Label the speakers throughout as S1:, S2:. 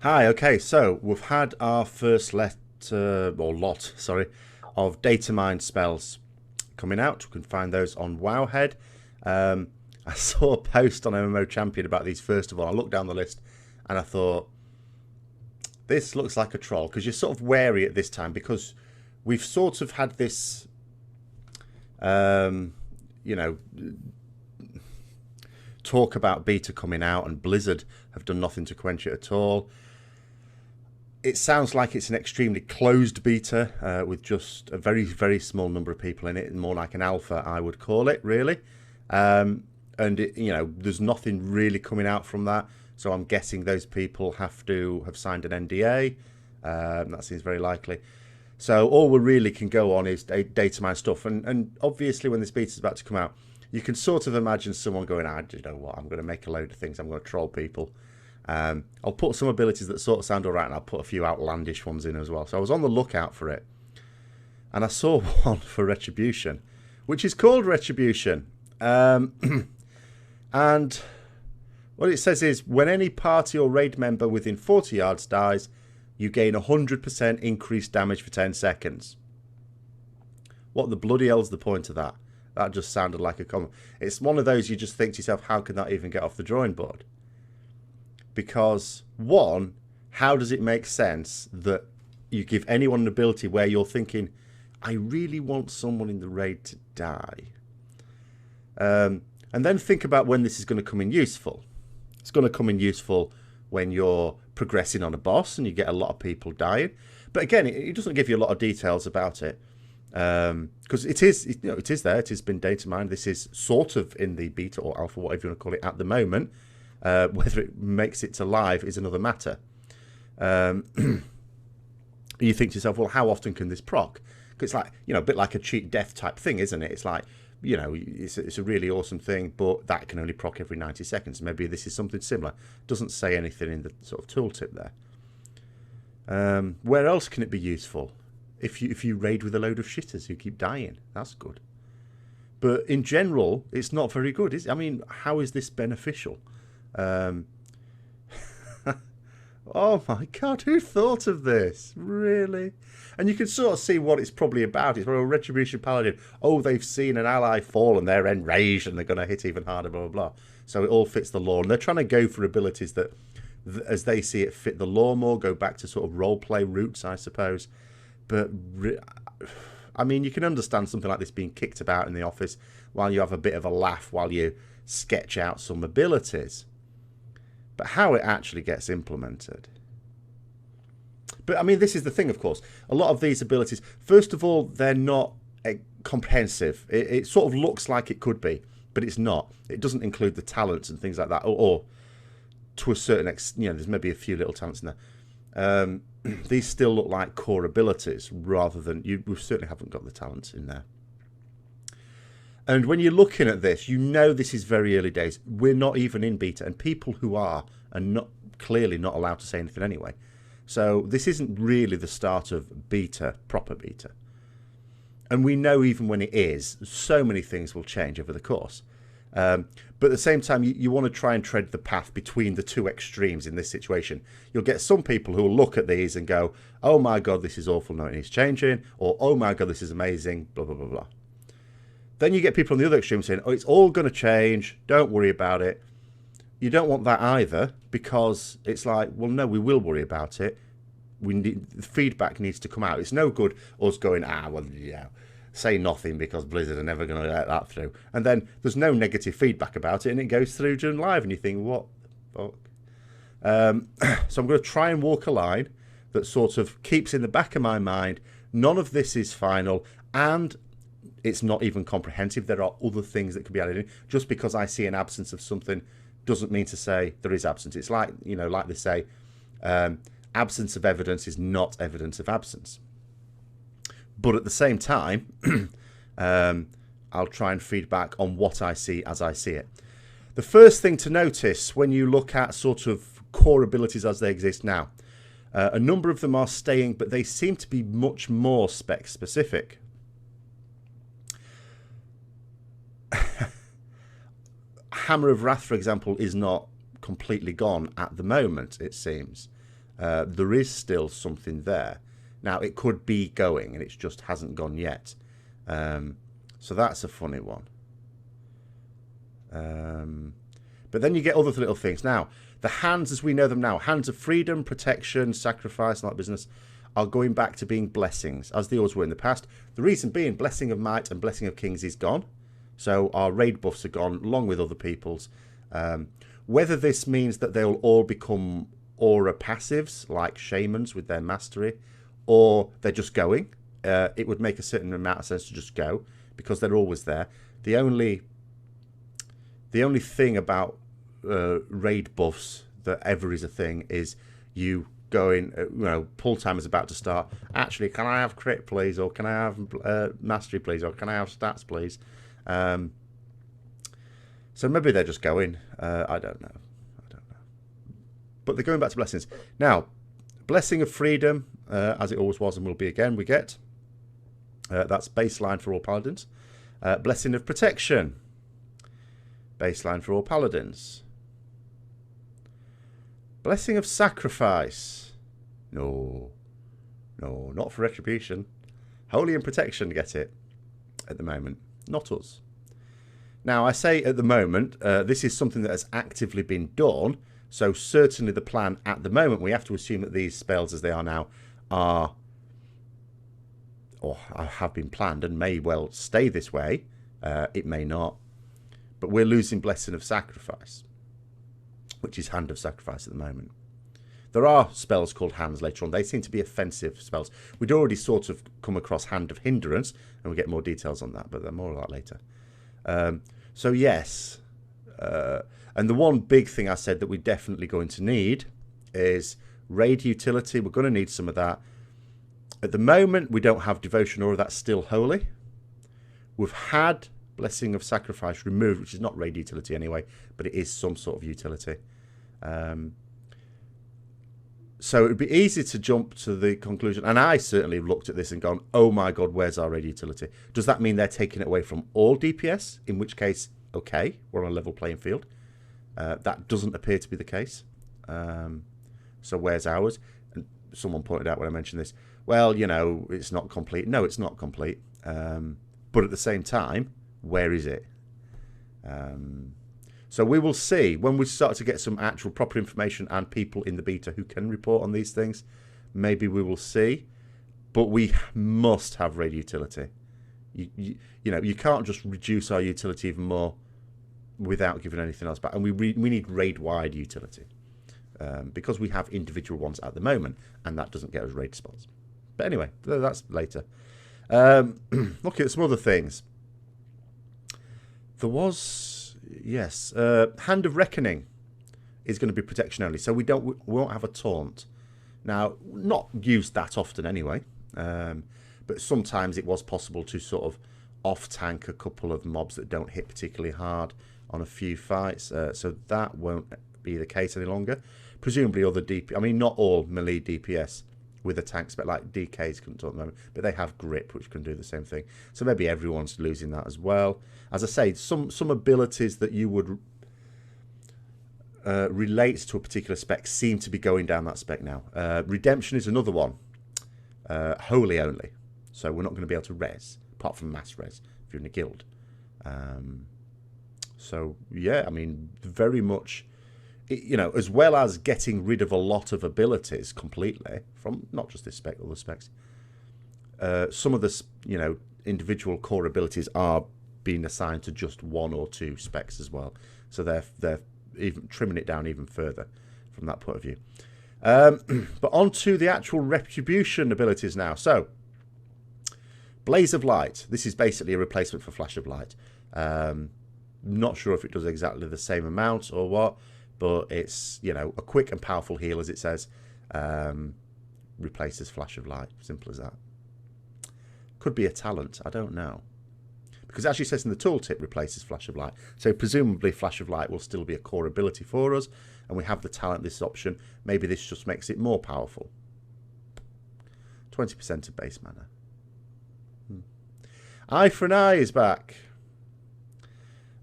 S1: Hi, okay, so we've had our first lot, sorry, of datamined spells coming out. We can find those on Wowhead. I saw a post on MMO Champion about these first of all. I looked down the list and I thought, this looks like a troll, because you're sort of wary at this time because we've sort of had this, you know, talk about beta coming out, and Blizzard have done nothing to quench it at all. It sounds like it's an extremely closed beta with just a very, very small number of people in it, and more like an alpha, I would call it, really. And there's nothing really coming out from that, so I'm guessing those people have to have signed an NDA. That seems very likely. So all we really can go on is data mine stuff, and obviously when this beta is about to come out, you can sort of imagine someone going, "Do you know what? I'm going to make a load of things. I'm going to troll people." I'll put some abilities that sort of sound alright, and I'll put a few outlandish ones in as well. So I was on the lookout for it, and I saw one for Retribution, which is called Retribution. And what it says is, when any party or raid member within 40 yards dies, you gain 100% increased damage for 10 seconds. What the bloody hell's the point of that? That just sounded like a comment. It's one of those you just think to yourself, how can that even get off the drawing board? Because, one, how does it make sense that you give anyone an ability where you're thinking, I really want someone in the raid to die? And then think about when this is going to come in useful. It's going to come in useful when you're progressing on a boss and you get a lot of people dying. But again, it doesn't give you a lot of details about it. Because it is there. It has been data mined. This is sort of in the beta or alpha, whatever you want to call it, at the moment. Whether it makes it to live is another matter. You think to yourself, well, how often can this proc? Because it's like, a bit like a cheat death type thing, isn't it? It's like, it's a really awesome thing, but that can only proc every 90 seconds. Maybe this is something similar. Doesn't say anything in the sort of tooltip there. Where else can it be useful? If you raid with a load of shitters who keep dying, that's good. But in general, it's not very good, is it? I mean, how is this beneficial? Oh my god, who thought of this? Really? And you can sort of see what it's probably about. It's probably a Retribution Paladin. Oh, they've seen an ally fall and they're enraged and they're going to hit even harder, blah, blah, blah. So it all fits the lore. And they're trying to go for abilities that, as they see it, fit the lore more, go back to sort of roleplay roots, I suppose. But, I mean, you can understand something like this being kicked about in the office while you have a bit of a laugh, while you sketch out some abilities. But how it actually gets implemented. But, I mean, this is the thing, of course. A lot of these abilities, first of all, they're not comprehensive. It sort of looks like it could be, but it's not. It doesn't include the talents and things like that. Or to a certain extent, there's maybe a few little talents in there. These still look like core abilities rather than... We certainly haven't got the talents in there. And when you're looking at this, this is very early days. We're not even in beta, and people who are not clearly not allowed to say anything anyway. So this isn't really the start of beta, proper beta. And we know even when it is, so many things will change over the course. But at the same time, you want to try and tread the path between the two extremes in this situation. You'll get some people who will look at these and go, oh my god, this is awful, no, it needs changing. Or, oh my god, this is amazing, blah, blah, blah, blah. Then you get people on the other extreme saying, oh, it's all going to change, don't worry about it. You don't want that either, because it's like, well, no, we will worry about it. The feedback needs to come out. It's no good us going, say nothing because Blizzard are never going to let that through. And then there's no negative feedback about it, and it goes through during live, and you think, what the fuck? So I'm going to try and walk a line that sort of keeps in the back of my mind, none of this is final, and it's not even comprehensive. There are other things that can be added in. Just because I see an absence of something doesn't mean to say there is absence. It's like, like they say, absence of evidence is not evidence of absence. But at the same time, I'll try and feed back on what I see as I see it. The first thing to notice when you look at sort of core abilities as they exist now, a number of them are staying, but they seem to be much more spec specific. Hammer of Wrath, for example, is not completely gone at the moment, it seems. There is still something there. Now, it could be going, and it just hasn't gone yet. So that's a funny one. But then you get other little things. Now, the hands as we know them now, hands of freedom, protection, sacrifice, and that business, are going back to being blessings, as they always were in the past. The reason being, blessing of might and blessing of kings is gone. So our raid buffs are gone, along with other people's. Whether this means that they'll all become aura passives, like shamans with their mastery, or they're just going, it would make a certain amount of sense to just go, because they're always there. The only thing about raid buffs that ever is a thing is you going, pull time is about to start. Actually, can I have crit, please? Or can I have mastery, please? Or can I have stats, please? So maybe they're just going. I don't know. But they're going back to blessings. Now, blessing of freedom, as it always was and will be again, we get. That's baseline for all paladins. Blessing of protection. Baseline for all paladins. Blessing of sacrifice. No, not for retribution. Holy and protection get it at the moment. Not us. Now, I say at the moment, this is something that has actively been done. So certainly the plan at the moment, we have to assume that these spells as they are now are, or have been planned and may well stay this way. It may not. But we're losing Blessing of Sacrifice, which is Hand of Sacrifice at the moment. There are spells called Hands later on. They seem to be offensive spells. We'd already sort of come across Hand of Hindrance, and we'll get more details on that, but there's more of that later. So yes, and the one big thing I said that we're definitely going to need is raid utility. We're going to need some of that. At the moment, we don't have Devotion Aura. That's still holy. We've had Blessing of Sacrifice removed, which is not raid utility anyway, but it is some sort of utility. So it would be easy to jump to the conclusion, and I certainly looked at this and gone, oh my god, where's our raid utility? Does that mean they're taking it away from all DPS? In which case, okay, we're on a level playing field. That doesn't appear to be the case. So where's ours? And someone pointed out when I mentioned this, well, it's not complete. No, it's not complete. But at the same time, where is it? So we will see when we start to get some actual proper information and people in the beta who can report on these things. Maybe we will see, but we must have raid utility. You can't just reduce our utility even more without giving anything else back, and we need raid wide utility because we have individual ones at the moment, and that doesn't get us raid spots. But anyway, that's later. Looking at some other things. There was, yes, Hand of Reckoning is going to be protection only, so we won't have a taunt. Now, not used that often anyway, but sometimes it was possible to sort of off-tank a couple of mobs that don't hit particularly hard on a few fights, so that won't be the case any longer. Presumably other not all melee DPS with a tank spec, like DKs couldn't talk at the moment, but they have grip, which can do the same thing. So maybe everyone's losing that as well. As I say, some abilities that you would relate to a particular spec seem to be going down that spec now. Redemption is another one. Holy only. So we're not going to be able to res, apart from mass res, if you're in a guild. So, yeah, very much, as well as getting rid of a lot of abilities completely, from not just this spec, other specs, some of the, individual core abilities are being assigned to just one or two specs as well. So they're even trimming it down even further from that point of view. But on to the actual Retribution abilities now. So, Blaze of Light. This is basically a replacement for Flash of Light. Not sure if it does exactly the same amount or what, but it's, a quick and powerful heal, as it says. Replaces Flash of Light. Simple as that. Could be a talent. I don't know. Because it actually says in the tooltip, replaces Flash of Light. So presumably Flash of Light will still be a core ability for us. And we have the talent, this option. Maybe this just makes it more powerful. 20% of base mana. Eye for an Eye is back.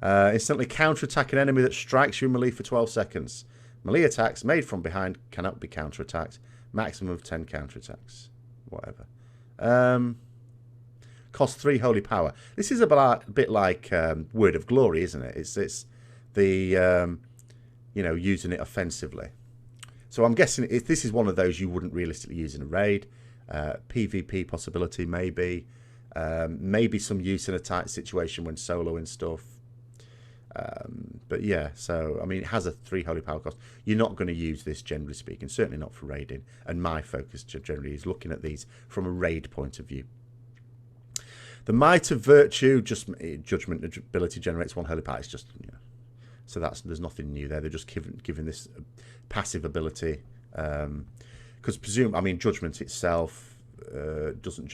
S1: Instantly counter-attack an enemy that strikes you in melee for 12 seconds. Melee attacks made from behind cannot be counterattacked. Maximum of 10 counterattacks. Whatever. Cost 3 holy power. This is a bit like Word of Glory, isn't it? It's the using it offensively. So I'm guessing if this is one of those you wouldn't realistically use in a raid. PvP possibility, maybe. Maybe some use in a tight situation when soloing stuff. But yeah, so I mean, it has a 3 holy power cost. You're not going to use this, generally speaking, certainly not for raiding. And my focus generally is looking at these from a raid point of view. The Might of Virtue, just judgment ability generates 1 holy power. It's just, so there's nothing new there. They're just giving this passive ability because judgment itself doesn't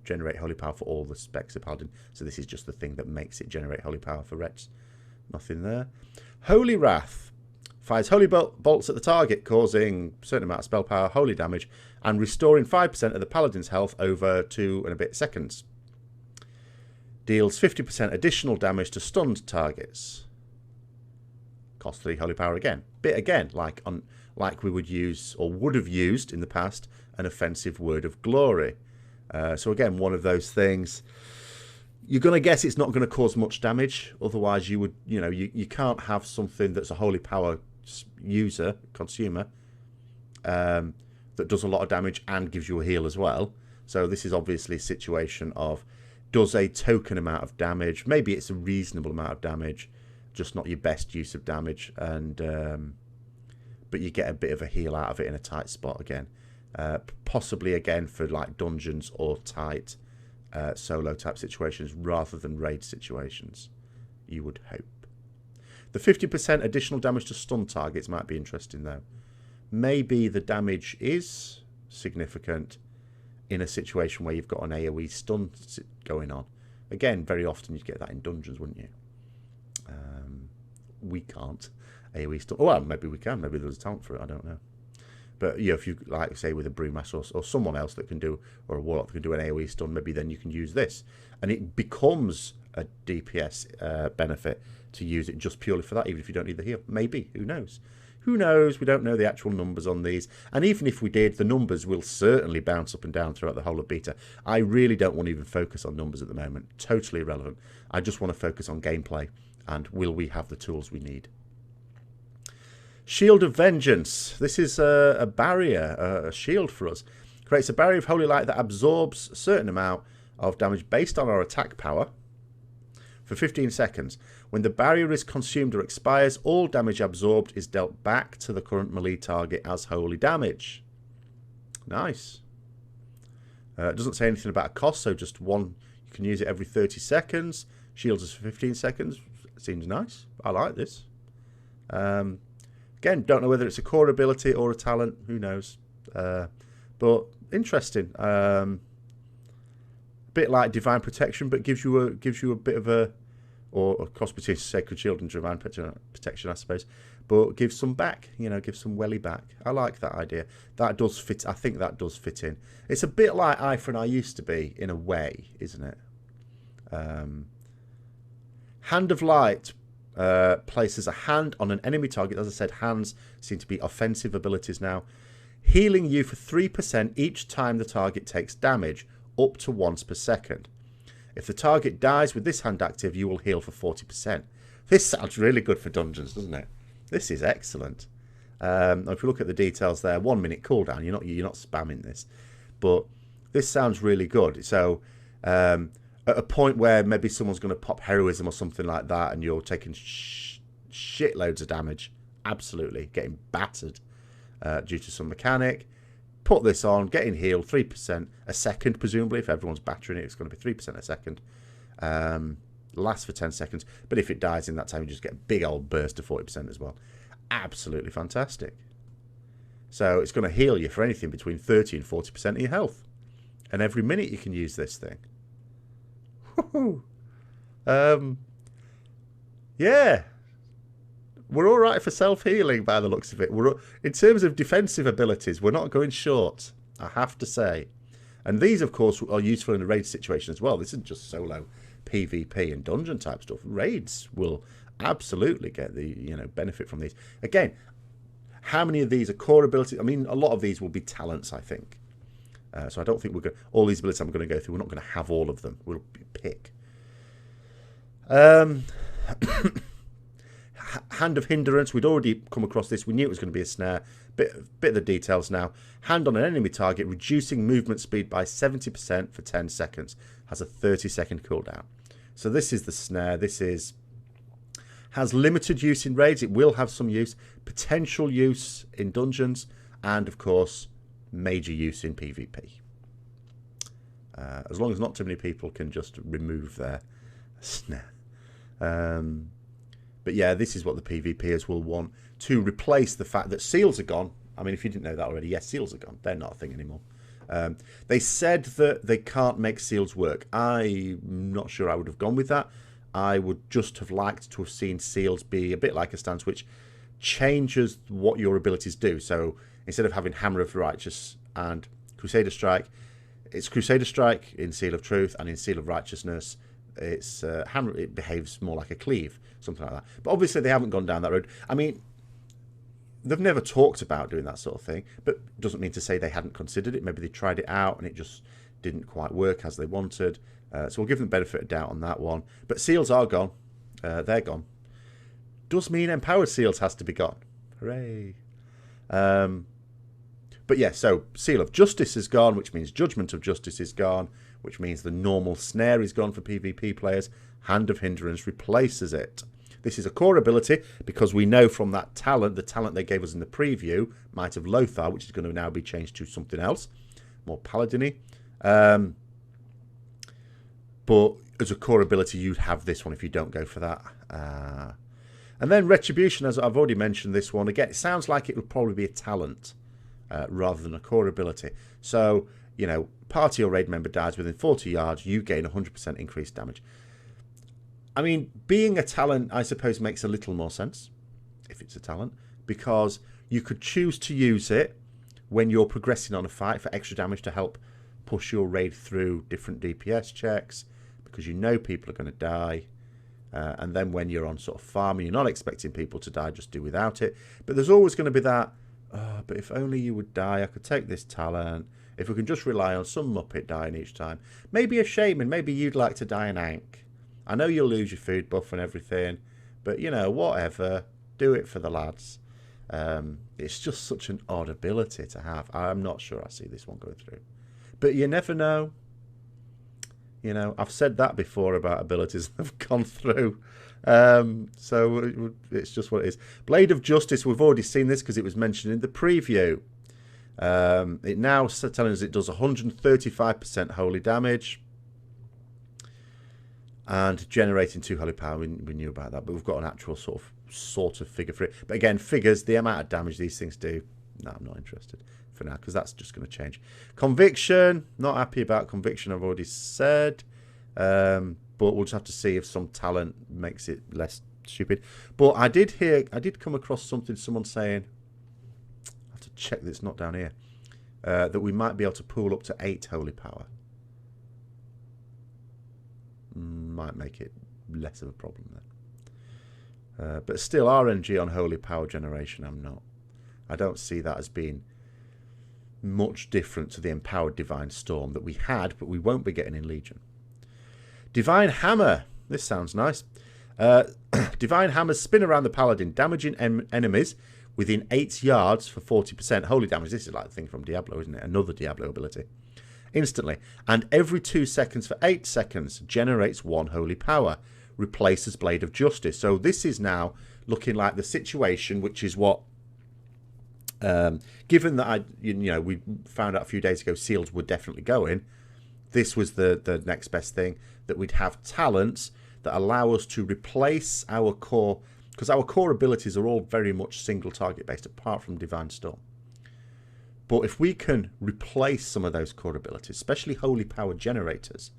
S1: generate holy power for all the specs of Paladin. So this is just the thing that makes it generate holy power for Rets. Nothing there. Holy Wrath fires holy bolts at the target, causing a certain amount of spell power, holy damage, and restoring 5% of the Paladin's health over 2 and a bit seconds. Deals 50% additional damage to stunned targets. Cost 3 holy power again. Bit again, like we would use or would have used in the past an offensive Word of Glory. So again, one of those things. You're going to guess it's not going to cause much damage. Otherwise, you would, you can't have something that's a holy power consumer, that does a lot of damage and gives you a heal as well. So this is obviously a situation of, does a token amount of damage. Maybe it's a reasonable amount of damage, just not your best use of damage. And but you get a bit of a heal out of it in a tight spot again. Possibly again for like dungeons or tight solo type situations rather than raid situations, you would hope. The 50% additional damage to stun targets might be interesting though. Maybe the damage is significant in a situation where you've got an AoE stun going on. Again, very often you'd get that in dungeons, wouldn't you? We can't AoE stun. Oh, well, maybe we can. Maybe there's a talent for it. I don't know. But yeah, if you like, say, with a Brewmaster or someone else that can do, or a Warlock that can do an AoE stun, maybe then you can use this, and it becomes a DPS benefit to use it just purely for that, even if you don't need the heal. Maybe. Who knows? Who knows? We don't know the actual numbers on these. And even if we did, the numbers will certainly bounce up and down throughout the whole of beta. I really don't want to even focus on numbers at the moment. Totally irrelevant. I just want to focus on gameplay and will we have the tools we need. Shield of Vengeance. This is a barrier, a shield for us. Creates a barrier of holy light that absorbs a certain amount of damage based on our attack power for 15 seconds. When the barrier is consumed or expires, all damage absorbed is dealt back to the current melee target as holy damage. Nice. It doesn't say anything about a cost, so just one. You can use it every 30 seconds. Shields us for 15 seconds. Seems nice. I like this. Again, don't know whether it's a core ability or a talent. Who knows? But interesting. A bit like Divine Protection, but gives you a bit of a, or a cross between Sacred Shield and Divine Protection, I suppose. But gives some back. Gives some welly back. I like that idea. That does fit. I think that does fit in. It's a bit like Eye for an Eye used to be in a way, isn't it? Hand of Light. Places a hand on an enemy target. As I said, hands seem to be offensive abilities now. Healing you for 3% each time the target takes damage, up to once per second. If the target dies with this hand active, you will heal for 40%. This sounds really good for dungeons, doesn't it? This is excellent. If you look at the details there, 1 minute cooldown. You're not spamming this, but this sounds really good. So at a point where maybe someone's going to pop heroism or something like that, and you're taking shitloads of damage, absolutely getting battered due to some mechanic. Put this on, getting healed 3% a second, presumably. If everyone's battering it, it's going to be 3% a second. Lasts for 10 seconds, but if it dies in that time, you just get a big old burst of 40% as well. Absolutely fantastic. So it's going to heal you for anything between 30 and 40% of your health, and every minute you can use this thing. Yeah, we're all right for self-healing by the looks of it. In terms of defensive abilities, we're not going short, I have to say. And these, of course, are useful in a raid situation as well. This isn't just solo PvP and dungeon type stuff. Raids will absolutely get the benefit from these. Again, How many of these are core abilities? I mean, a lot of these will be talents, I think. So I don't think we're going. All these abilities I'm going to go through, we're not going to have all of them. We'll pick. Hand of Hindrance. We'd already come across this. We knew it was going to be a snare. Bit of the details now. Hand on an enemy target, reducing movement speed by 70% for 10 seconds. Has a 30-second cooldown. So this is the snare. Has limited use in raids. It will have some use. Potential use in dungeons. And, of course, major use in PvP. As long as not too many people can just remove their snare. But yeah, this is what the PvPers will want to replace the fact that seals are gone. I mean, if you didn't know that already, yes, seals are gone. They're not a thing anymore. They said that they can't make seals work. I'm not sure I would have gone with that. I would just have liked to have seen seals be a bit like a stance, which changes what your abilities do. So instead of having Hammer of Righteous and Crusader Strike, it's Crusader Strike in Seal of Truth, and in Seal of Righteousness, it's Hammer. It behaves more like a Cleave, something like that. But obviously, they haven't gone down that road. I mean, they've never talked about doing that sort of thing, but doesn't mean to say they hadn't considered it. Maybe they tried it out and it just didn't quite work as they wanted. So we'll give them the benefit of doubt on that one. But seals are gone. They're gone. Does mean empowered seals has to be gone. Hooray. But yeah, so Seal of Justice is gone, which means Judgment of Justice is gone, which means the normal snare is gone for PvP players. Hand of Hindrance replaces it. This is a core ability because we know from that talent, the talent they gave us in the preview, Might of Lothar, which is going to now be changed to something else, more paladin-y. But as a core ability, you'd have this one if you don't go for that. And then Retribution, as I've already mentioned this one. Again, it sounds like it would probably be a talent rather than a core ability. So, you know, party or raid member dies within 40 yards, you gain 100% increased damage. I mean, being a talent, I suppose, makes a little more sense, if it's a talent, because you could choose to use it when you're progressing on a fight for extra damage to help push your raid through different DPS checks, because you know people are going to die. And then when you're on sort of farm and you're not expecting people to die, just do without it. But there's always going to be that, oh, but if only you would die, I could take this talent. If we can just rely on some Muppet dying each time. Maybe a shaman, maybe you'd like to die an Ankh. I know you'll lose your food buff and everything, but, you know, whatever. Do it for the lads. It's just such an odd ability to have. I'm not sure I see this one going through. But you never know. You know, I've said that before about abilities that have gone through. So it's just what it is. Blade of Justice, we've already seen this because it was mentioned in the preview. It now telling us it does 135% holy damage. And generating 2 holy power, we knew about that, but we've got an actual sort of figure for it. But again, figures, the amount of damage these things do, no, I'm not interested for now, because that's just going to change. Conviction, not happy about Conviction, I've already said. But we'll just have to see if some talent makes it less stupid. But I did come across someone saying, I have to check that it's not down here, that we might be able to pool up to 8 holy power. Might make it less of a problem then. But still, RNG on holy power generation, I don't see that as being much different to the empowered Divine Storm that we had, but we won't be getting in Legion. Divine Hammer. This sounds nice. Divine Hammers spin around the Paladin, damaging enemies within 8 yards for 40% holy damage. This is like the thing from Diablo, isn't it? Another Diablo ability. Instantly. And every 2 seconds for 8 seconds generates 1 holy power. Replaces Blade of Justice. So this is now looking like the situation, which is what, given that we found out a few days ago seals were definitely going, this was the next best thing, that we'd have talents that allow us to replace our core, because our core abilities are all very much single target based, apart from Divine Storm. But if we can replace some of those core abilities, especially holy power generators,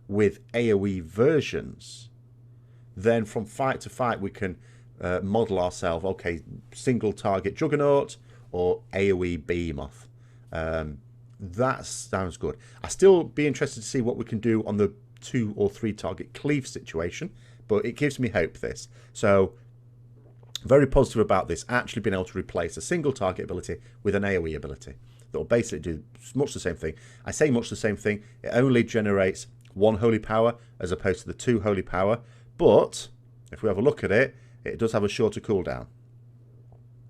S1: with AoE versions, then from fight to fight we can model ourselves, okay, single target Juggernaut or AoE Behemoth. That sounds good. I still be interested to see what we can do on the 2 or 3 target Cleave situation, but it gives me hope, this. So Very positive about this, actually being able to replace a single target ability with an AoE ability that will basically do much the same thing. I say much the same thing. It only generates 1 holy power as opposed to the 2 holy power. But if we have a look at it, it does have a shorter cooldown.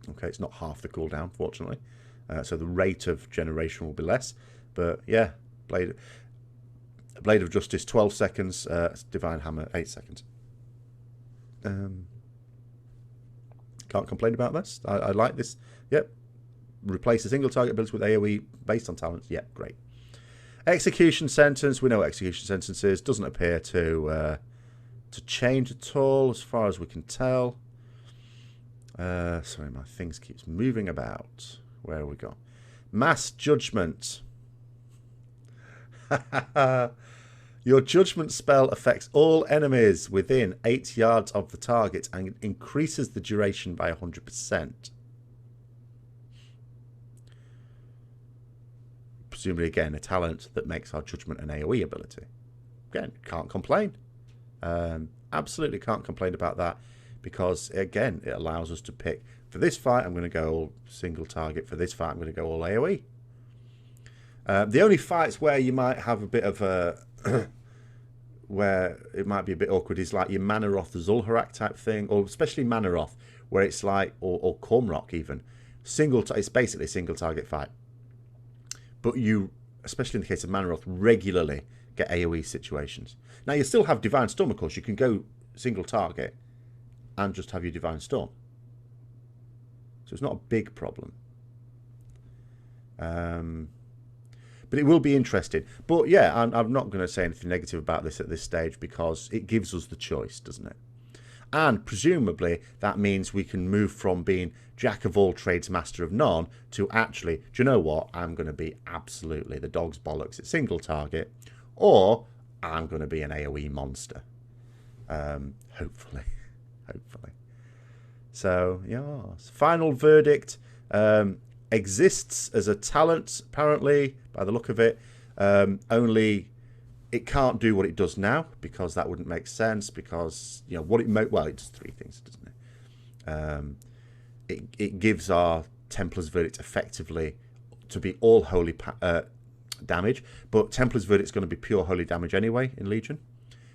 S1: Okay, it's not half the cooldown, fortunately. So the rate of generation will be less. But yeah, Blade of Justice, 12 seconds. Divine Hammer, 8 seconds. Can't complain about this. I like this. Yep. Replace a single target ability with AoE based on talents. Yep, great. Execution sentence. We know what execution sentence is. Doesn't appear to change at all as far as we can tell. Sorry, my things keeps moving about. Where have we got? Mass Judgment. Your Judgment spell affects all enemies within 8 yards of the target and increases the duration by 100%. Presumably, again, a talent that makes our Judgment an AoE ability. Again, can't complain. Absolutely can't complain about that because, again, it allows us to pick, for this fight, I'm going to go all single target. For this fight, I'm going to go all AoE. The only fights where you might have a bit of a... where it might be a bit awkward is like your Manaroth Zul'Harak type thing, or especially Manaroth, where it's like, or Cormrock even, it's basically a single target fight. But you, especially in the case of Manaroth, regularly get AoE situations. Now you still have Divine Storm, of course. You can go single target and just have your Divine Storm. So it's not a big problem. But it will be interesting. But yeah, I'm not going to say anything negative about this at this stage because it gives us the choice, doesn't it? And presumably that means we can move from being jack of all trades, master of none to actually, do you know what? I'm going to be absolutely the dog's bollocks at single target, or I'm going to be an AoE monster. Hopefully. Hopefully. So, yeah. Final verdict. Exists as a talent, apparently, by the look of it. Only it can't do what it does now because that wouldn't make sense. Because what it it does 3 things, doesn't it? It gives our Templar's Verdict effectively to be all holy damage, but Templar's Verdict is going to be pure holy damage anyway in Legion.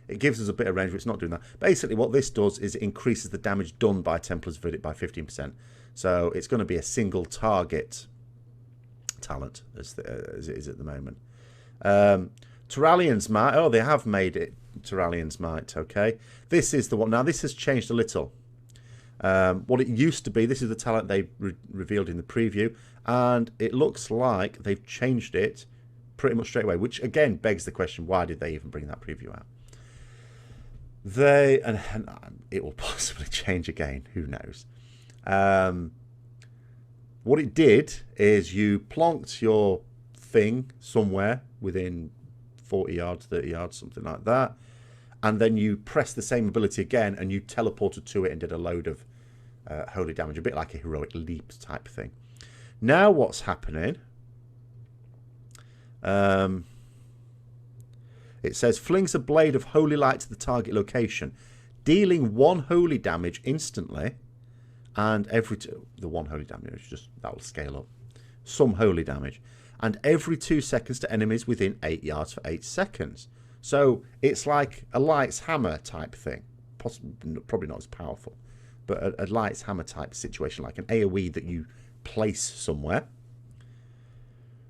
S1: It gives us a bit of range, but it's not doing that. Basically, what this does is it increases the damage done by Templar's Verdict by 15%. So it's going to be a single target talent as it is at the moment. Turalian's Might. Oh, they have made it Turalian's Might. Okay. This is the one. Now, this has changed a little. What it used to be, this is the talent they revealed in the preview. And it looks like they've changed it pretty much straight away, which, again, begs the question, why did they even bring that preview out? And it will possibly change again. Who knows? What it did is you plonked your thing somewhere within 40 yards, 30 yards, something like that, and then you pressed the same ability again and you teleported to it and did a load of holy damage, a bit like a heroic leap type thing. Now what's happening, it says flings a blade of holy light to the target location, dealing 1 holy damage instantly. And the 1 holy damage, that will scale up. Some holy damage. And every 2 seconds to enemies within 8 yards for 8 seconds. So it's like a Light's Hammer type thing. Probably not as powerful. But a Light's Hammer type situation, like an AoE that you place somewhere.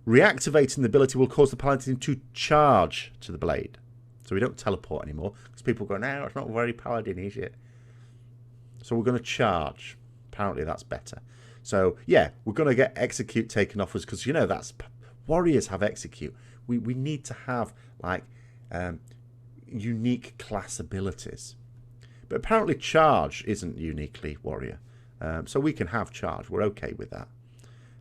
S1: Reactivating the ability will cause the Paladin to charge to the blade. So we don't teleport anymore. Because people go, no, it's not very Paladin, is it? So we're going to charge. Apparently that's better. So yeah, we're going to get execute taken off us because that's warriors have execute. We need to have like unique class abilities. But apparently charge isn't uniquely warrior. So we can have charge. We're okay with that.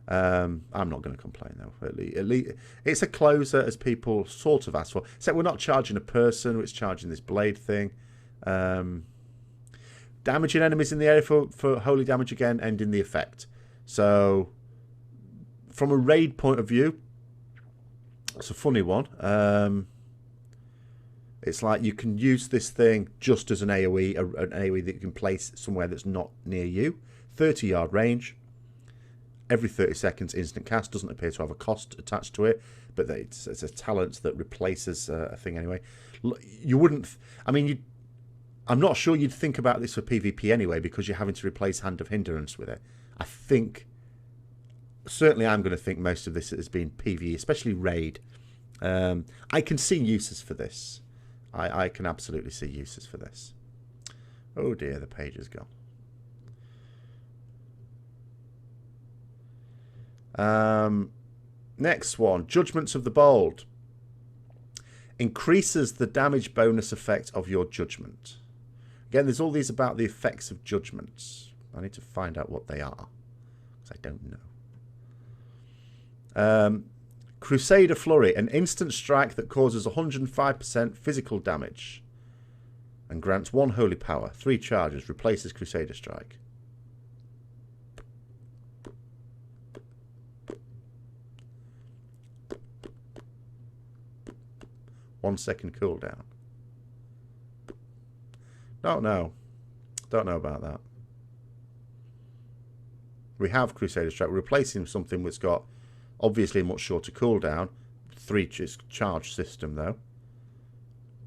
S1: I'm not going to complain though. At least it's a closer as people sort of ask for. Except we're not charging a person, it's charging this blade thing. Damaging enemies in the area for holy damage again, ending the effect. So, from a raid point of view, it's a funny one. It's like you can use this thing just as an AoE, an AoE that you can place somewhere that's not near you. 30-yard range. Every 30 seconds, instant cast. Doesn't appear to have a cost attached to it, but it's a talent that replaces a thing anyway. You wouldn't... I mean, I'm not sure you'd think about this for PvP anyway, because you're having to replace Hand of Hindrance with it. I think... Certainly I'm going to think most of this has been PvE, especially Raid. I can see uses for this. I can absolutely see uses for this. Oh dear, the page is gone. Next one, Judgments of the Bold. Increases the damage bonus effect of your judgment. Again, there's all these about the effects of judgments. I need to find out what they are, because I don't know. Crusader Flurry, an instant strike that causes 105% physical damage and grants 1 holy power. 3 charges, replaces Crusader Strike. One second cooldown. Don't know about that. We have Crusader Strike. We're replacing something that's got obviously a much shorter cooldown. 3 charge system though.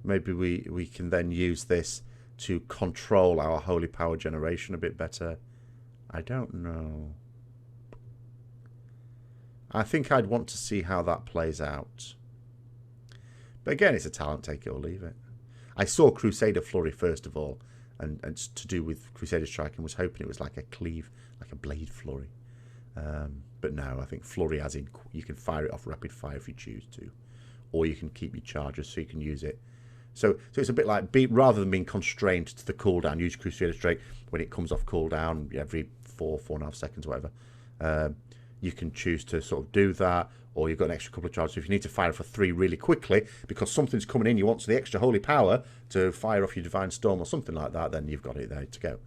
S1: Maybe we can then use this to control our holy power generation a bit better. I don't know. I think I'd want to see how that plays out. But again, it's a talent, take it or leave it. I saw Crusader Flurry first of all, and to do with Crusader Strike, and was hoping it was like a cleave, like a blade flurry. But no, I think flurry as in you can fire it off rapid fire if you choose to, or you can keep your charges so you can use it. So it's a bit like, rather than being constrained to the cooldown, use Crusader Strike when it comes off cooldown every 4.5 seconds, whatever. You can choose to sort of do that, or you've got an extra couple of charges. So if you need to fire for 3 really quickly because something's coming in, you want the extra holy power to fire off your Divine Storm or something like that, then you've got it there to go.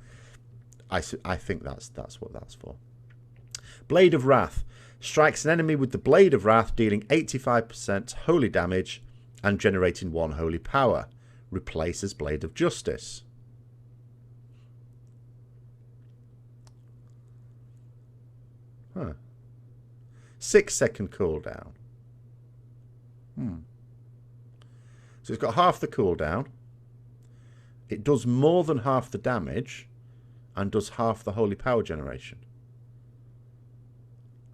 S1: I think that's what that's for. Blade of Wrath. Strikes an enemy with the Blade of Wrath, dealing 85% holy damage and generating 1 holy power. Replaces Blade of Justice. Huh. 6-second cooldown. So it's got half the cooldown. It does more than half the damage and does half the holy power generation.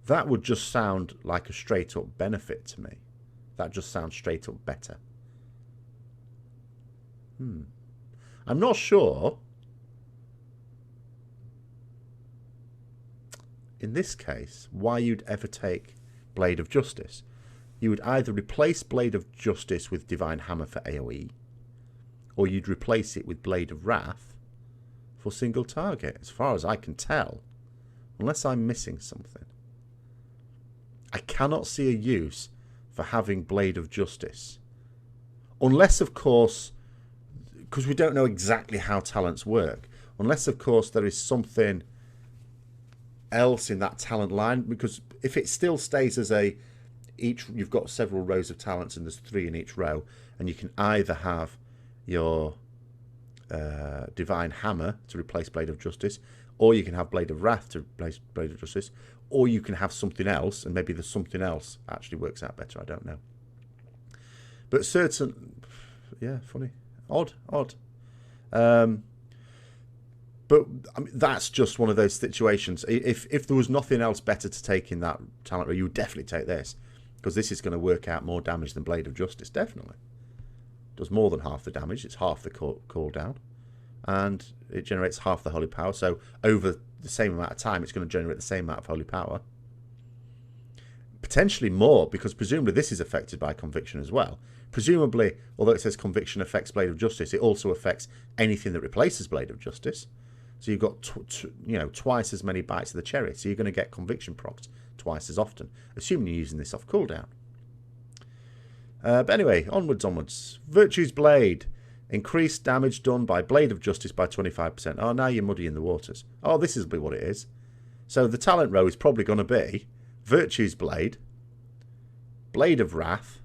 S1: That would just sound like a straight up benefit to me. That just sounds straight up better. I'm not sure. In this case, why you'd ever take Blade of Justice. You would either replace Blade of Justice with Divine Hammer for AoE, or you'd replace it with Blade of Wrath for single target, as far as I can tell. Unless I'm missing something. I cannot see a use for having Blade of Justice. Unless, of course, because we don't know exactly how talents work. Unless, of course, there is something else in that talent line, because if it still stays as you've got several rows of talents and there's 3 in each row, and you can either have your Divine Hammer to replace Blade of Justice, or you can have Blade of Wrath to replace Blade of Justice, or you can have something else, and maybe the something else actually works out better. I don't know. But yeah, funny, odd. But I mean, that's just one of those situations. If there was nothing else better to take in that talent row, you would definitely take this, because this is going to work out more damage than Blade of Justice, definitely. Does more than half the damage. It's half the cooldown, and it generates half the holy power. So over the same amount of time, it's going to generate the same amount of holy power. Potentially more, because presumably this is affected by Conviction as well. Presumably, although it says Conviction affects Blade of Justice, it also affects anything that replaces Blade of Justice. So you've got twice as many bites of the cherry. So you're going to get Conviction procs twice as often, assuming you're using this off cooldown. But anyway, onwards. Virtue's Blade. Increased damage done by Blade of Justice by 25%. Oh, now you're muddying the waters. Oh, this is what it is. So the talent row is probably going to be Virtue's Blade, Blade of Wrath,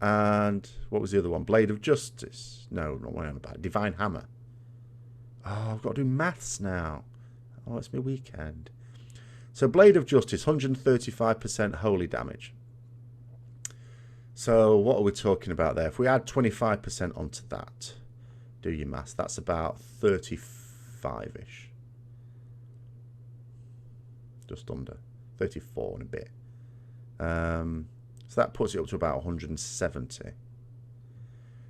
S1: And what was the other one? Blade of Justice. No, not what I'm about. Divine Hammer. Oh, I've got to do maths now. Oh, it's my weekend. So Blade of Justice, 135% holy damage. So what are we talking about there? If we add 25% onto that, do your maths, that's about 35-ish. Just under. 34 and a bit. So that puts it up to about 170.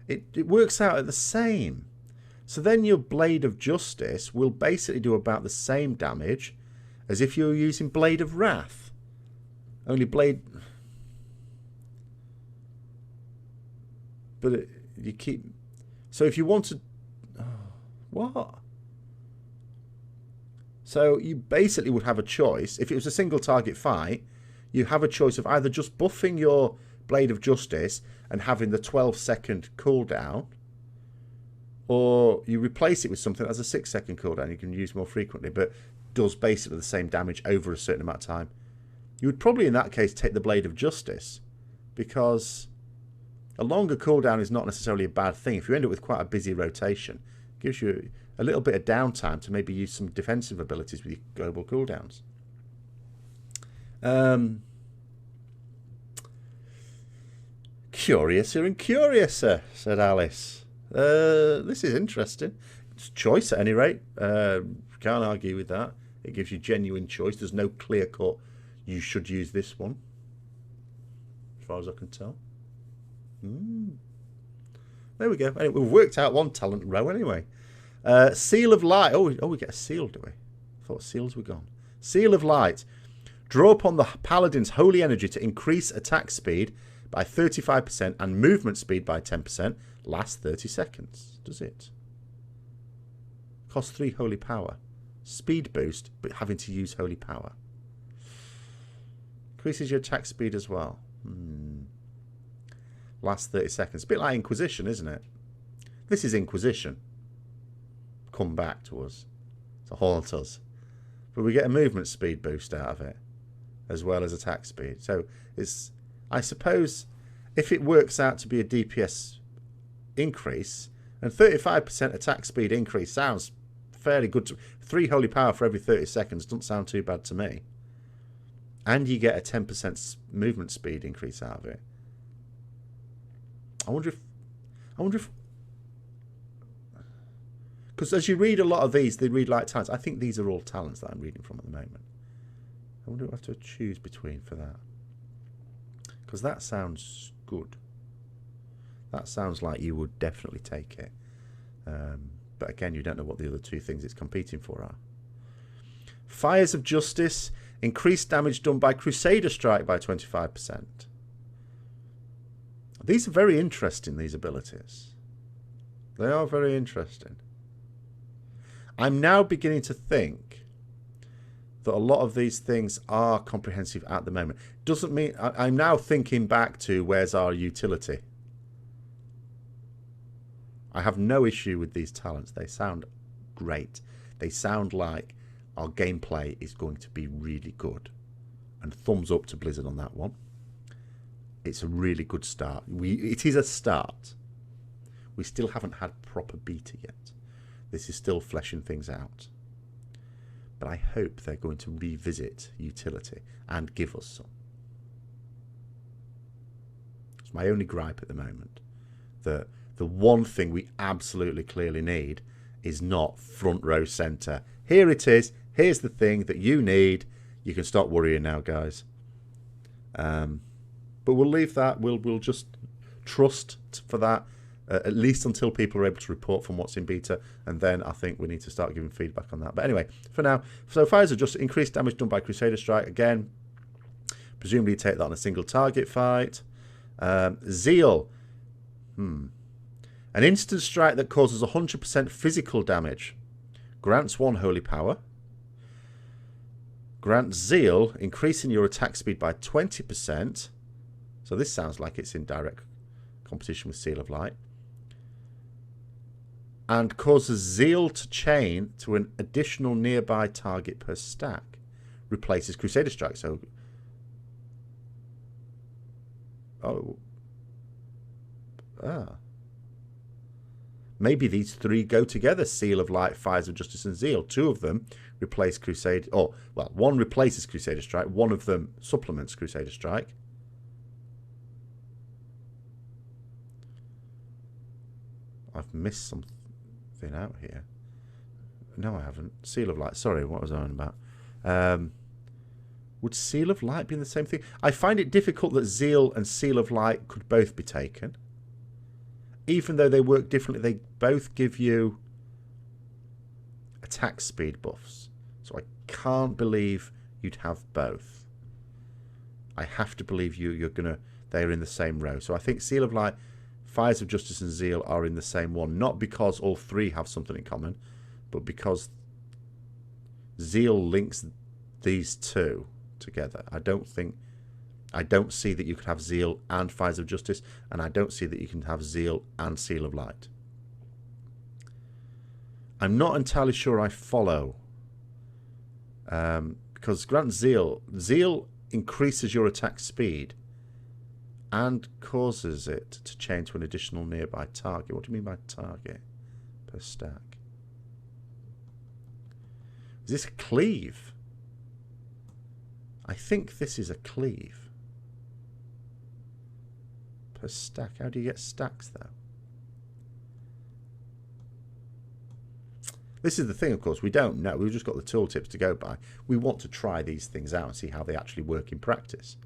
S1: It works out at the same. So then your Blade of Justice will basically do about the same damage as if you were using Blade of Wrath. Only Blade... But you keep... So if you want to... Oh, what? So you basically would have a choice. If it was a single target fight, you have a choice of either just buffing your Blade of Justice and having the 12-second cooldown, or you replace it with something that has a 6-second cooldown you can use more frequently, but does basically the same damage over a certain amount of time. You would probably, in that case, take the Blade of Justice, because a longer cooldown is not necessarily a bad thing. If you end up with quite a busy rotation, it gives you a little bit of downtime to maybe use some defensive abilities with your global cooldowns. Curiouser and curiouser, said Alice. This is interesting. It's choice at any rate. Can't argue with that. It gives you genuine choice. There's no clear cut, you should use this one, as far as I can tell. There we go. Anyway, we've worked out one talent row anyway. Seal of Light. Oh, we get a seal, do we? I thought seals were gone. Seal of Light. Draw upon the Paladin's holy energy to increase attack speed by 35% and movement speed by 10%. Last 30 seconds. Does it? Cost 3 holy power. Speed boost, but having to use holy power. Increases your attack speed as well. Last 30 seconds. A bit like Inquisition, isn't it? This is Inquisition. Come back to us. To haunt us. But we get a movement speed boost out of it, as well as attack speed. So it's, I suppose, if it works out to be a DPS increase, and 35% attack speed increase sounds fairly good. 3 holy power for every 30 seconds doesn't sound too bad to me. And you get a 10% movement speed increase out of it. I wonder if, because as you read a lot of these, they read like talents. I think these are all talents that I'm reading from at the moment. I wonder what I have to choose between for that. Because that sounds good. That sounds like you would definitely take it. But again, you don't know what the other two things it's competing for are. Fires of Justice. Increased damage done by Crusader Strike by 25%. These are very interesting, these abilities. They are very interesting. I'm now beginning to think that a lot of these things are comprehensive at the moment. Doesn't mean... I'm now thinking back to where's our utility. I have no issue with these talents. They sound great. They sound like our gameplay is going to be really good. And thumbs up to Blizzard on that one. It's a really good start. It is a start. We still haven't had proper beta yet. This is still fleshing things out. But I hope they're going to revisit utility and give us some. It's my only gripe at the moment. The one thing we absolutely clearly need is not front row centre. Here it is. Here's the thing that you need. You can stop worrying now, guys. But we'll leave that. We'll just trust for that, at least until people are able to report from what's in beta, and then I think we need to start giving feedback on that. But anyway, for now, so fires are just increased damage done by Crusader Strike. Again, presumably you take that on a single target fight. Zeal. An instant strike that causes 100% physical damage. Grants 1 holy power. Grants Zeal, increasing your attack speed by 20%. So this sounds like it's in direct competition with Seal of Light. And causes Zeal to chain to an additional nearby target per stack. Replaces Crusader Strike. So, oh, Ah. Maybe these three go together. Seal of Light, Fires of Justice, and Zeal. Two of them replace Crusade... Oh, well, one replaces Crusader Strike. One of them supplements Crusader Strike. I've missed something out here. No, I haven't. Seal of Light. Sorry, what was I on about? Would Seal of Light be in the same thing? I find it difficult that Zeal and Seal of Light could both be taken. Even though they work differently, they both give you attack speed buffs. So I can't believe you'd have both. I have to believe they're in the same row. So I think Seal of Light, Fires of Justice, and Zeal are in the same one. Not because all three have something in common, but because Zeal links these two together. I don't see that you could have Zeal and Fires of Justice, and I don't see that you can have Zeal and Seal of Light. I'm not entirely sure I follow, because grant Zeal increases your attack speed and causes it to change to an additional nearby target. What do you mean by target per stack? Is this a cleave? I think this is a cleave. Per stack. How do you get stacks, though? This is the thing, of course. We don't know. We've just got the tooltips to go by. We want to try these things out and see how they actually work in practice.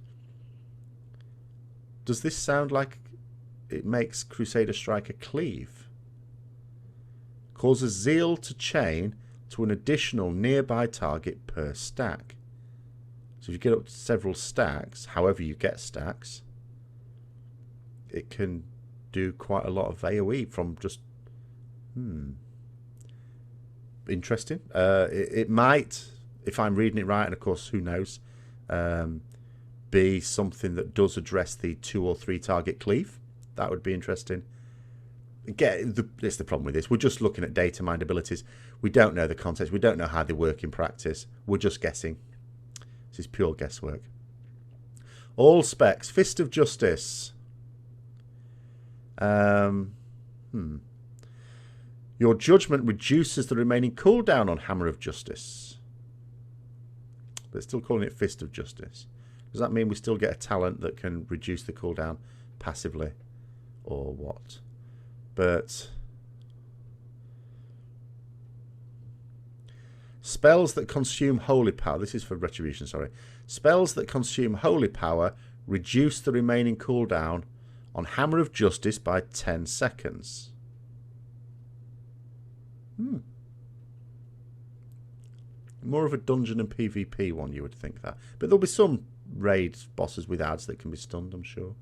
S1: Does this sound like it makes Crusader Strike a cleave? Causes Zeal to chain to an additional nearby target per stack. So if you get up to several stacks, however you get stacks, it can do quite a lot of AoE from just... Interesting. It might, if I'm reading it right, and of course, who knows, be something that does address the 2 or 3 target cleave. That would be interesting. Again, it's the problem with this. We're just looking at datamined abilities. We don't know the context. We don't know how they work in practice. We're just guessing. This is pure guesswork. All specs. Fist of Justice. Your judgment reduces the remaining cooldown on Hammer of Justice. But still calling it Fist of Justice. Does that mean we still get a talent that can reduce the cooldown passively? Or what? But... spells that consume holy power. This is for Retribution, sorry. Spells that consume holy power reduce the remaining cooldown on Hammer of Justice by 10 seconds. More of a dungeon and PvP one, you would think that. But there'll be some raid bosses with ads that can be stunned, I'm sure.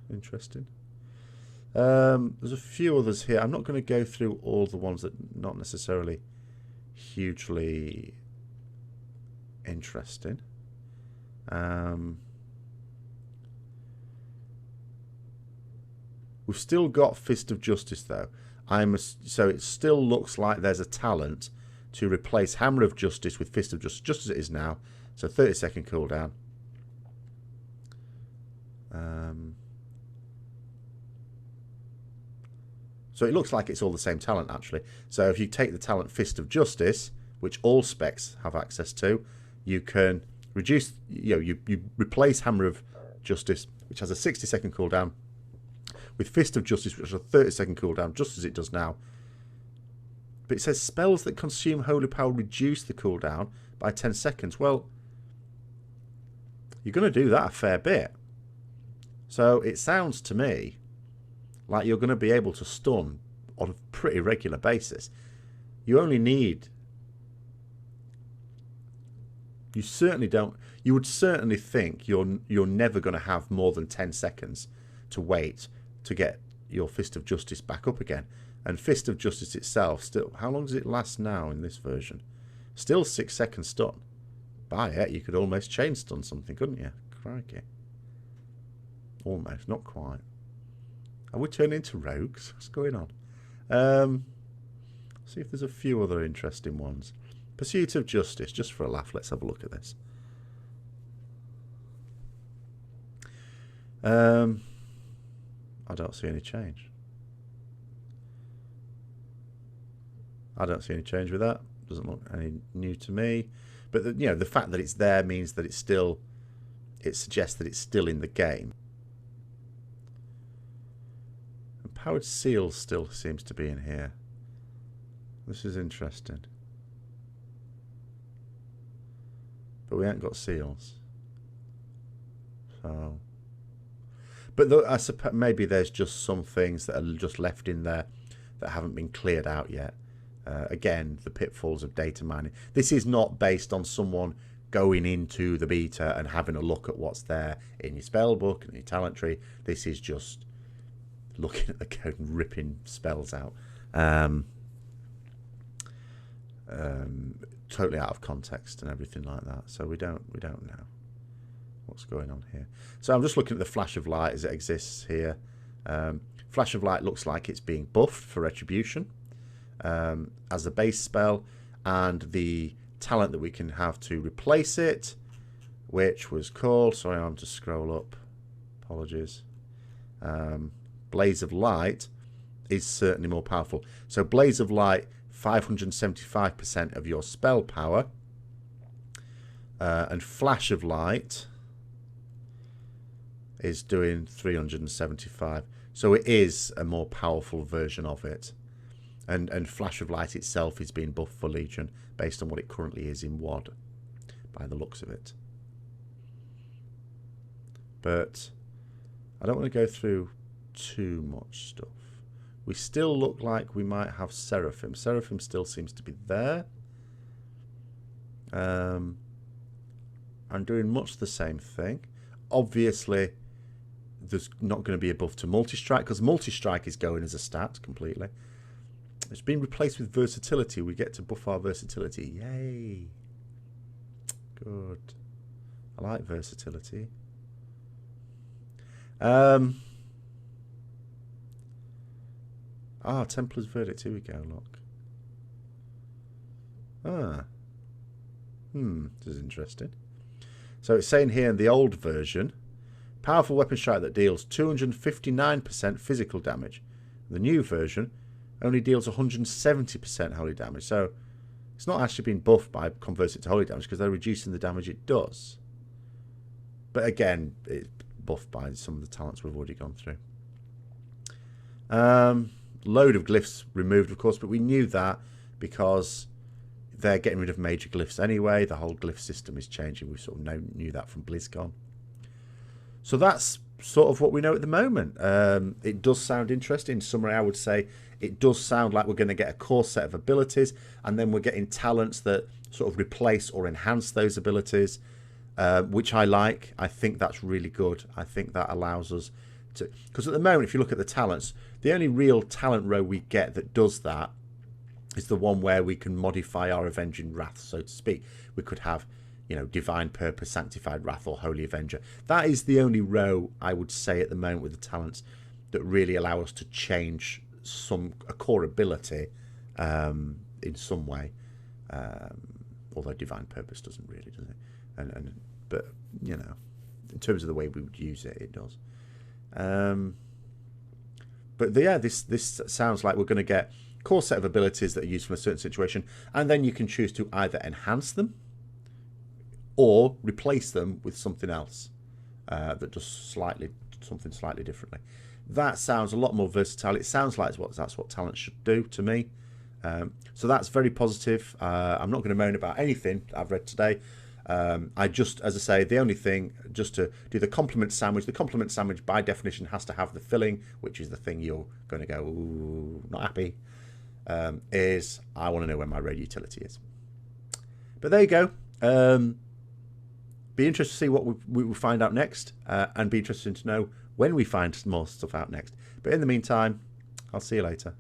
S1: Interesting. There's a few others here. I'm not going to go through all the ones that are not necessarily hugely interesting. We've still got Fist of Justice, though. So it still looks like there's a talent to replace Hammer of Justice with Fist of Justice, just as it is now. So 30-second cooldown. So it looks like it's all the same talent, actually. So if you take the talent Fist of Justice, which all specs have access to, you can reduce, you replace Hammer of Justice, which has a 60-second cooldown, with Fist of Justice, which has a 30-second cooldown, just as it does now. But it says spells that consume holy power reduce the cooldown by 10 seconds. Well, you're going to do that a fair bit. So it sounds to me like you're going to be able to stun on a pretty regular basis. You only need... You certainly don't... You would certainly think you're never going to have more than 10 seconds to wait to get your Fist of Justice back up again. And Fist of Justice itself, still... How long does it last now in this version? Still 6 seconds stun. By it, you could almost chain stun something, couldn't you? Crikey. Almost, not quite. Are we turning into rogues? What's going on? See if there's a few other interesting ones. Pursuit of Justice, just for a laugh, let's have a look at this. I don't see any change. I don't see any change with that. Doesn't look any new to me. But you know, the fact that it's there means that it's still, it suggests that it's still in the game. And powered seal still seems to be in here. This is interesting. But we ain't got seals. So, but I suppose maybe there's just some things that are just left in there that haven't been cleared out yet. Again, the pitfalls of data mining. This is not based on someone going into the beta and having a look at what's there in your spell book and your talent tree. This is just looking at the code and ripping spells out. Totally out of context and everything like that. So we don't know what's going on here. So I'm just looking at the flash of light as it exists here. Flash of light looks like it's being buffed for retribution as a base spell, and the talent that we can have to replace it, which was called, sorry, I'm to scroll up, apologies, Blaze of Light, is certainly more powerful. So Blaze of Light, 575% of your spell power, and Flash of Light is doing 375. So it is a more powerful version of it. And Flash of Light itself is being buffed for Legion based on what it currently is in WoD, by the looks of it. But I don't want to go through too much stuff. We still look like we might have Seraphim. Seraphim still seems to be there. I'm doing much the same thing. Obviously, there's not going to be a buff to multi-strike, because multi-strike is going as a stat completely. It's been replaced with versatility. We get to buff our versatility. Yay. Good. I like versatility. Templar's Verdict. Here we go, look. This is interesting. So it's saying here in the old version, powerful weapon strike that deals 259% physical damage. The new version only deals 170% holy damage. So it's not actually been buffed by converting it to holy damage, because they're reducing the damage it does. But again, it's buffed by some of the talents we've already gone through. Load of glyphs removed, of course, but we knew that because they're getting rid of major glyphs anyway. The whole glyph system is changing. We sort of knew that from BlizzCon. So that's sort of what we know at the moment. It does sound interesting. In summary, I would say it does sound like we're going to get a core set of abilities, and then we're getting talents that sort of replace or enhance those abilities, which I like. I think that's really good. I think that allows us to... Because at the moment, if you look at the talents, the only real talent row we get that does that is the one where we can modify our Avenging Wrath, so to speak. We could have, you know, Divine Purpose, Sanctified Wrath, or Holy Avenger. That is the only row, I would say, at the moment with the talents that really allow us to change a core ability in some way. Although Divine Purpose doesn't really, does it? But, you know, in terms of the way we would use it, it does. But yeah, this sounds like we're going to get core set of abilities that are useful in a certain situation, and then you can choose to either enhance them or replace them with something else that does something slightly differently. That sounds a lot more versatile. It sounds like that's what talent should do to me. So that's very positive. I'm not going to moan about anything I've read today. I just, as I say, the only thing, just to do the complement sandwich. The complement sandwich, by definition, has to have the filling, which is the thing you're going to go, ooh, not happy, is I want to know where my raid utility is. But there you go. Be interested to see what we will find out next, and be interested to know when we find more stuff out next. But in the meantime, I'll see you later.